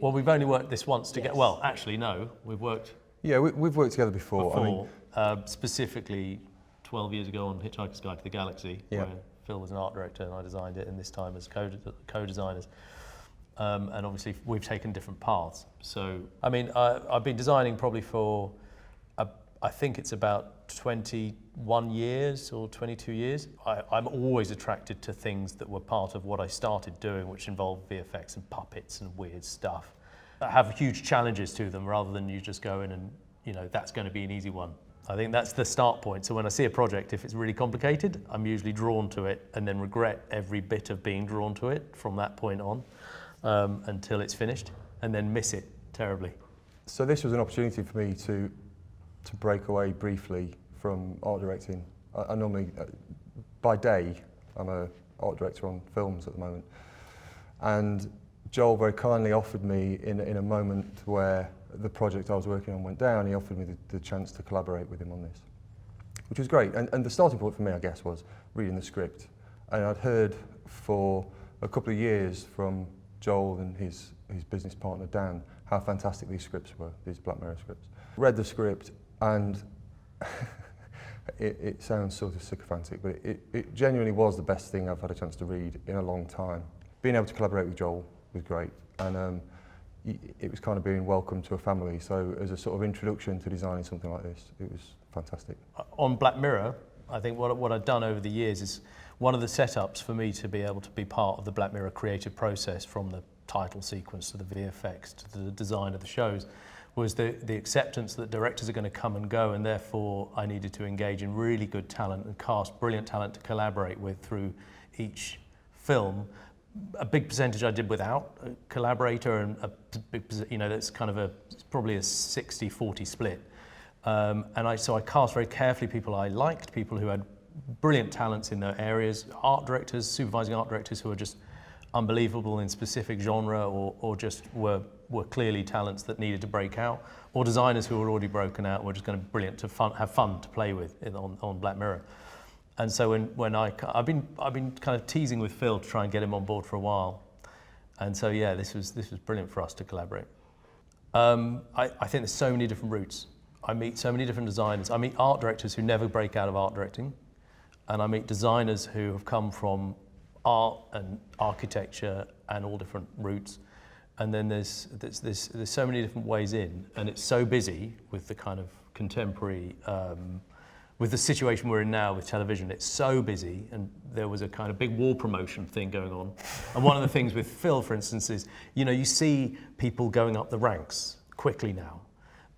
Well, we've only worked this once together. Yes. Well, actually, no, we've worked. Yeah, we've worked together before. Specifically 12 years ago on Hitchhiker's Guide to the Galaxy, yeah. where Phil was an art director and I designed it, and this time as co-designers. And obviously we've taken different paths. So, I mean, I've been designing probably for, I think it's about 21 years or 22 years. I'm always attracted to things that were part of what I started doing, which involved VFX and puppets and weird stuff that have huge challenges to them, rather than you just go in and, you know, that's going to be an easy one. I think that's the start point. So when I see a project, if it's really complicated, I'm usually drawn to it and then regret every bit of being drawn to it from that point on until it's finished, and then miss it terribly. So this was an opportunity for me to break away briefly from art directing. I normally, by day, I'm an art director on films at the moment. And Joel very kindly offered me, in a moment where the project I was working on went down, he offered me the chance to collaborate with him on this, which was great. And the starting point for me, I guess, was reading the script. And I'd heard for a couple of years from Joel and his business partner, Dan, how fantastic these scripts were, these Black Mirror scripts. Read the script, and it sounds sort of sycophantic, but it genuinely was the best thing I've had a chance to read in a long time. Being able to collaborate with Joel was great, and it was kind of being welcomed to a family. So as a sort of introduction to designing something like this, it was fantastic. On Black Mirror, I think what I've done over the years is one of the setups for me to be able to be part of the Black Mirror creative process, from the title sequence to the VFX to the design of the shows, was the acceptance that directors are going to come and go, and therefore I needed to engage in really good talent and cast brilliant talent to collaborate with through each film. A big percentage I did without a collaborator, and a big, you know, that's kind of it's probably a 60-40 split. So I cast very carefully people I liked, people who had brilliant talents in their areas, art directors, supervising art directors who are just unbelievable in specific genre, or just were clearly talents that needed to break out, or designers who were already broken out and were just going to be brilliant to have fun to play with on Black Mirror. And so when I've been kind of teasing with Phil to try and get him on board for a while, and so yeah, this was brilliant for us to collaborate. I think there's so many different routes. I meet so many different designers. I meet art directors who never break out of art directing, and I meet designers who have come from art and architecture and all different routes. And then there's so many different ways in, and it's so busy with the kind of contemporary, with the situation we're in now with television. It's so busy, and there was a kind of big war promotion thing going on. And one of the things with Phil, for instance, is, you know, you see people going up the ranks quickly now,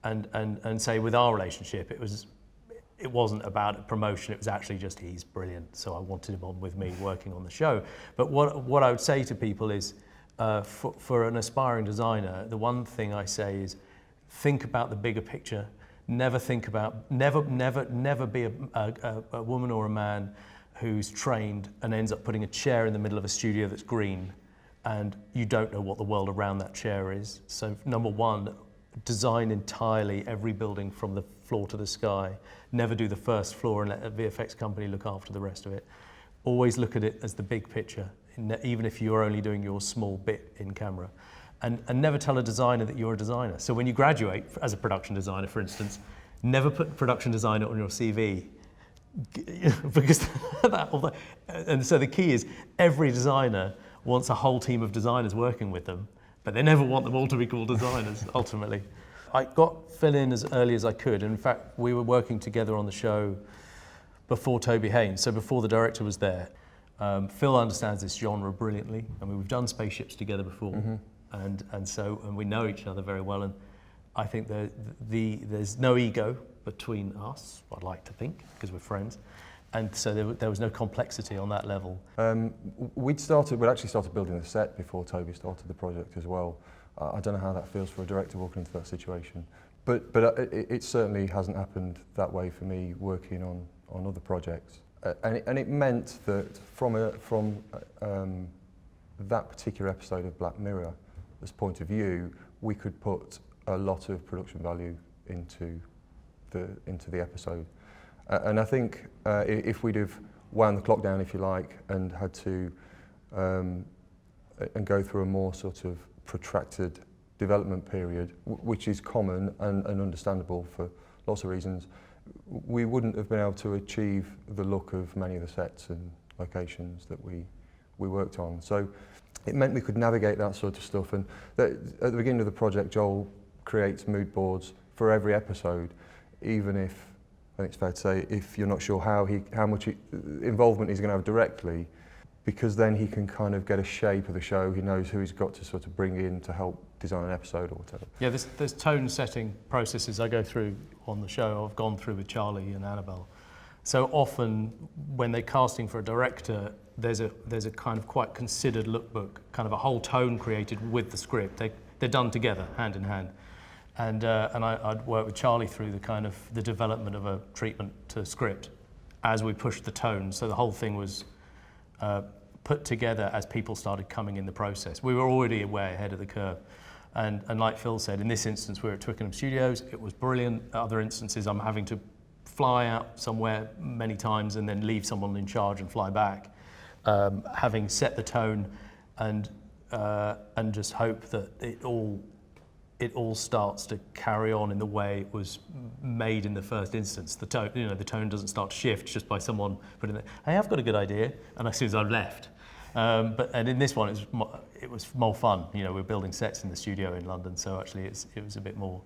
and say with our relationship, it wasn't about a promotion, it was actually just he's brilliant, so I wanted him on with me working on the show. But what I would say to people is, for an aspiring designer, the one thing I say is think about the bigger picture. Never be a woman or a man who's trained and ends up putting a chair in the middle of a studio that's green, and you don't know what the world around that chair is. So number one, design entirely every building from the floor to the sky. Never do the first floor and let a VFX company look after the rest of it. Always look at it as the big picture, even if you're only doing your small bit in camera. And never tell a designer that you're a designer. So when you graduate as a production designer, for instance, never put production designer on your CV, because and so the key is every designer wants a whole team of designers working with them, but they never want them all to be called designers, ultimately. I got Phil in as early as I could. In fact, we were working together on the show before Toby Haynes, so before the director was there. Phil understands this genre brilliantly. I mean, we've done Spaceships together before, and we know each other very well. And I think there's no ego between us, I'd like to think, because we're friends. And so there was no complexity on that level. We'd actually started building the set before Toby started the project as well. I don't know how that feels for a director walking into that situation, but it certainly hasn't happened that way for me working on other projects. And it meant that from that particular episode of Black Mirror, this point of view, we could put a lot of production value into the episode. And I think if we'd have wound the clock down, if you like, and had to and go through a more sort of protracted development period, which is common and understandable for lots of reasons, we wouldn't have been able to achieve the look of many of the sets and locations that we worked on. So it meant we could navigate that sort of stuff. And at the beginning of the project, Joel creates mood boards for every episode, even if, I think it's fair to say, if you're not sure how much involvement he's going to have directly, because then he can kind of get a shape of the show. He knows who he's got to sort of bring in to help design an episode or whatever. Yeah, there's tone setting processes I go through on the show. I've gone through with Charlie and Annabelle. So often when they're casting for a director, there's a kind of quite considered lookbook, kind of a whole tone created with the script. They're done together, hand in hand. And I'd work with Charlie through the development of a treatment to script as we pushed the tone. So the whole thing was put together as people started coming in the process. We were already way ahead of the curve. And like Phil said, in this instance, we're at Twickenham Studios. It was brilliant. Other instances, I'm having to fly out somewhere many times and then leave someone in charge and fly back, having set the tone and just hope that it all starts to carry on in the way it was made in the first instance. The tone doesn't start to shift just by someone putting it, hey, I've got a good idea, and as soon as I've left. And in this one, it was more fun. We're building sets in the studio in London, so actually it was a bit more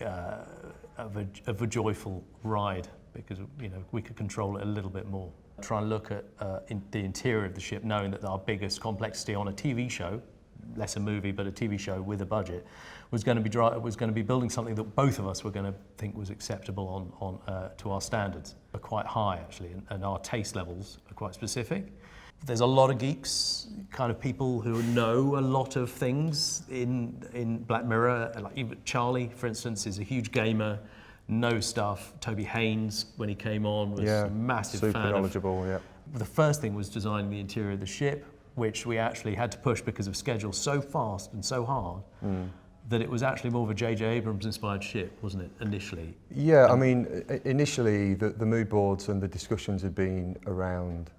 of a joyful ride because we could control it a little bit more. Try and look at the interior of the ship, knowing that our biggest complexity on a TV show, less a movie, but a TV show with a budget, was going to be building something that both of us were going to think was acceptable on to our standards. Are quite high actually, and our taste levels are quite specific. There's a lot of geeks, kind of people who know a lot of things in Black Mirror. Like even Charlie, for instance, is a huge gamer, knows stuff. Toby Haynes, when he came on, was a massive fan. Super knowledgeable, yeah. The first thing was designing the interior of the ship, which we actually had to push because of schedule so fast and so hard that it was actually more of a J.J. Abrams-inspired ship, wasn't it, initially? Yeah, I mean, initially the mood boards and the discussions had been around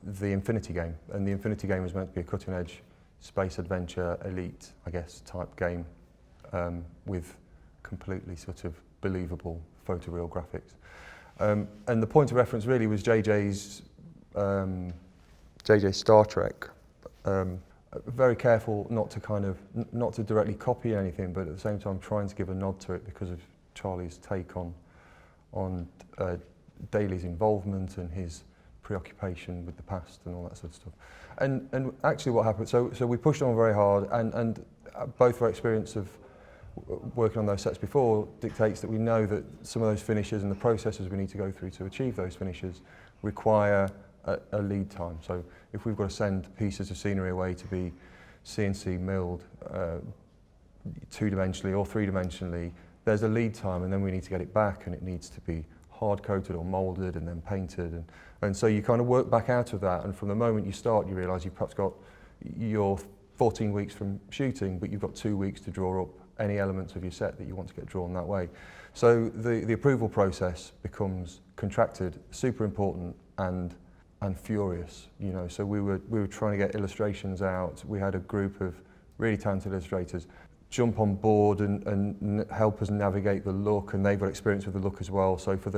the Infinity game, and the Infinity game was meant to be a cutting-edge space adventure, elite, I guess, type game with completely sort of believable photoreal graphics. And the point of reference really was JJ's Star Trek. Very careful not to directly copy anything, but at the same time trying to give a nod to it because of Charlie's take on Daly's involvement and his preoccupation with the past and all that sort of stuff. And actually what happened, so we pushed on very hard, and both our experience of working on those sets before dictates that we know that some of those finishes and the processes we need to go through to achieve those finishes require a lead time. So if we've got to send pieces of scenery away to be CNC milled two-dimensionally or three-dimensionally, there's a lead time, and then we need to get it back, and it needs to be hard-coated or moulded and then painted. And so you kind of work back out of that, and from the moment you start, you realise you've perhaps got your 14 weeks from shooting, but you've got 2 weeks to draw up any elements of your set that you want to get drawn that way. So the approval process becomes contracted, super important, and furious. So we were trying to get illustrations out. We had a group of really talented illustrators jump on board and help us navigate the look, and they've got experience with the look as well. So for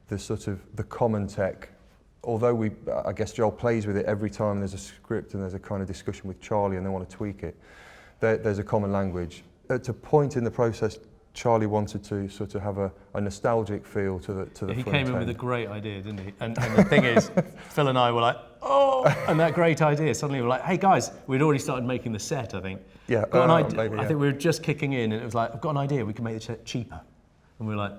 the sort of the common tech, although I guess Joel plays with it every time there's a script and there's a kind of discussion with Charlie and they want to tweak it, there's a common language. At a point in the process, Charlie wanted to sort of have a nostalgic feel to the He front came in end. with a great idea, didn't he? And the thing is, Phil and I were like, oh, and that great idea. Suddenly we're like, hey guys, we'd already started making the set, I think. Yeah, got an idea. maybe, yeah. I think we were just kicking in, and it was like, I've got an idea, we can make the set cheaper. And we were like,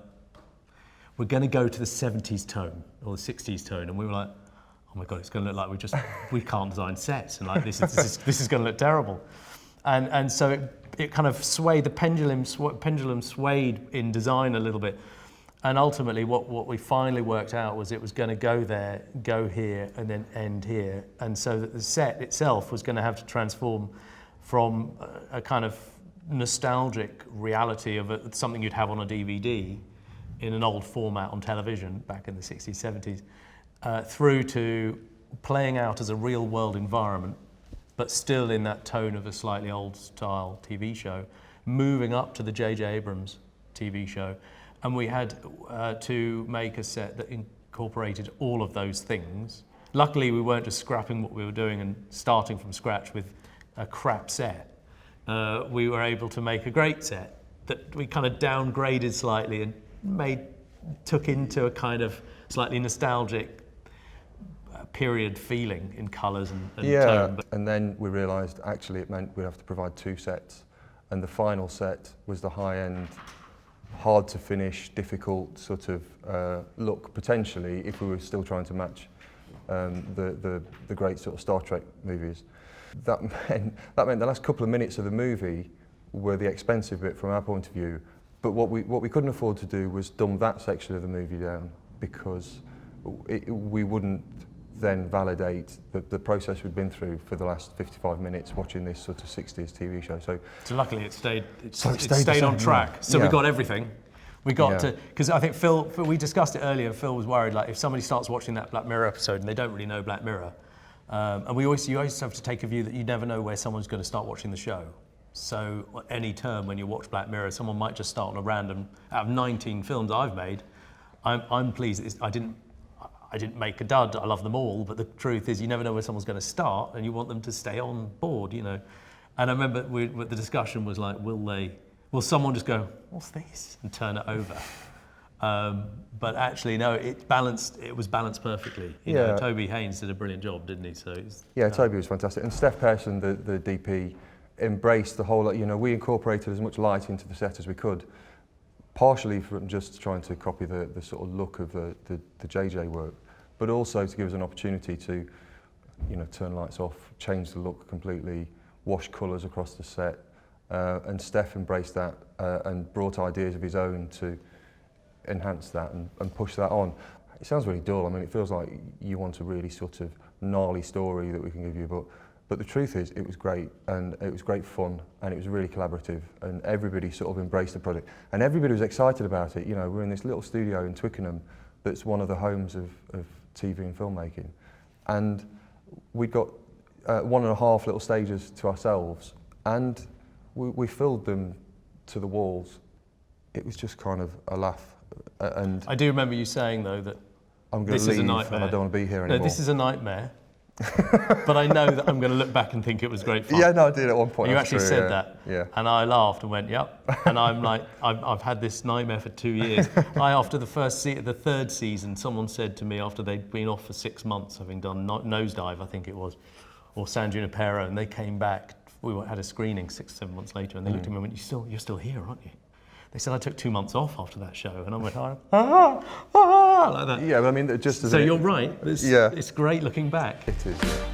we're going to go to the 70s tone, or the 60s tone. And we were like, oh my God, it's going to look like we can't design sets. And like, this is going to look terrible. And so it kind of swayed, the pendulum swayed in design a little bit. And ultimately what we finally worked out was it was going to go there, go here, and then end here. And so that the set itself was going to have to transform from a kind of nostalgic reality of something you'd have on a DVD in an old format on television back in the 60s, 70s, through to playing out as a real world environment but still in that tone of a slightly old-style TV show, moving up to the J.J. Abrams TV show. And we had to make a set that incorporated all of those things. Luckily, we weren't just scrapping what we were doing and starting from scratch with a crap set. We were able to make a great set that we kind of downgraded slightly and took into a kind of slightly nostalgic period feeling in colours and tone. And then we realised actually it meant we'd have to provide 2 sets, and the final set was the high-end, hard to finish, difficult sort of look potentially if we were still trying to match the great sort of Star Trek movies. That meant the last couple of minutes of the movie were the expensive bit from our point of view, but what we couldn't afford to do was dumb that section of the movie down, because we wouldn't then validate the process we'd been through for the last 55 minutes watching this sort of 60s TV show. So luckily it stayed on track. So we got everything. We got to, because I think Phil, we discussed it earlier, Phil was worried, like, if somebody starts watching that Black Mirror episode and they don't really know Black Mirror, and you always have to take a view that you never know where someone's going to start watching the show. So at any term when you watch Black Mirror, someone might just start on a random, out of 19 films I've made, I'm pleased I didn't make a dud, I love them all, but the truth is you never know where someone's going to start and you want them to stay on board, you know. And I remember the discussion was like, will someone just go, what's this? And turn it over. But actually, no, it was balanced perfectly. You know, Toby Haynes did a brilliant job, didn't he? So Toby was fantastic. And Steph Pearson, the DP, embraced the whole, you know, we incorporated as much light into the set as we could, partially from just trying to copy the sort of look of the JJ work, but also to give us an opportunity to, you know, turn lights off, change the look completely, wash colours across the set, and Steph embraced that and brought ideas of his own to enhance that and push that on. It sounds really dull. I mean, it feels like you want a really sort of gnarly story that we can give you, but the truth is, it was great, and it was great fun, and it was really collaborative, and everybody sort of embraced the project, and everybody was excited about it. You know, we're in this little studio in Twickenham that's one of the homes of TV and filmmaking, and we'd got 1.5 little stages to ourselves, and we filled them to the walls. It was just kind of a laugh, and I do remember you saying though that I'm going to leave and I don't want to be here anymore. No, this is a nightmare. But I know that I'm going to look back and think it was great fun. Yeah, no, I did at one point. You actually said that. Yeah. And I laughed and went, yep. And I'm like, I've had this nightmare for 2 years. After the third season, someone said to me after they'd been off for 6 months, having done Nosedive, I think it was, or San Junipero, and they came back, we had a screening 6-7 months later, and they looked at me and went, you're still here, aren't you? They said I took 2 months off after that show, and I went, like that. Yeah, but I mean, just as so you're right. It's great looking back. It is. Yeah.